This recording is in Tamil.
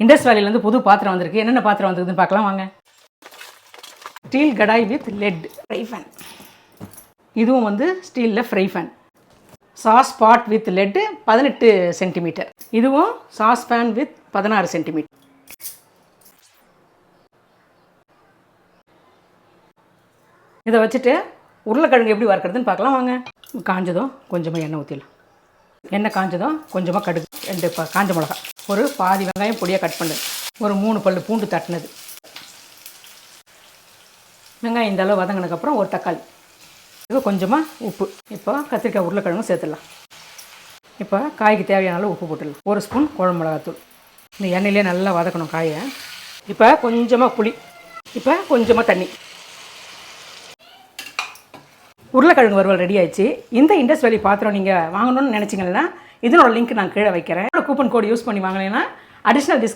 இண்டஸ் வேலியிலேருந்து புது பாத்திரம் வந்திருக்கு. என்னென்ன பாத்திரம் வந்திருக்குதுன்னு பார்க்கலாம் வாங்க. Steel kadai with lid fry pan. இதுவும் வந்து ஸ்டீலில் fry pan. Sauce pot with lid 18 centimetre. இதுவும் சாஸ் பேன் வித் 16 சென்டிமீட்டர். இதை வச்சுட்டு உருளைக்கிழங்கு எப்படி வறுக்கிறதுன்னு பார்க்கலாம் வாங்க. காஞ்சதும் கொஞ்சமாக எண்ணெய் ஊற்றிடலாம். எண்ணெய் காஞ்சதும் கொஞ்சமாக கடுகு, 2 காஞ்ச மிளகா, ஒரு பாதி வெங்காயம் பொடியாக கட் பண்ணது, ஒரு 3 பல்லு பூண்டு தட்டினது, வெங்காயம் இந்த அளவு வதங்கினதுக்கப்புறம் ஒரு தக்காளி, இது கொஞ்சமாக உப்பு. இப்போ கத்திரிக்காய் உருளைக்கிழங்கு சேர்த்துடலாம். இப்போ காய்க்கு தேவையான அளவு உப்பு போட்டுடலாம். 1 ஸ்பூன் குழம்பு மிளகாத்தூள். இந்த எண்ணெயிலே நல்லா வதக்கணும் காயை. இப்போ கொஞ்சமாக புளி, இப்போ கொஞ்சமாக தண்ணி. உருளைக்கிழங்கு வறுவல் ரெடி ஆயிடுச்சு. இந்த இண்டஸ் வேலி பாத்திரம் நீங்கள் வாங்கணும்னு நினச்சிங்கன்னா இதனோட லிங்க் நான் கீழே வைக்கிறேன். கூப்பன் கோட் யூஸ் பண்ணி வாங்கினீங்கன்னா அடிஷ்னல் டிஸ்கவுண்ட்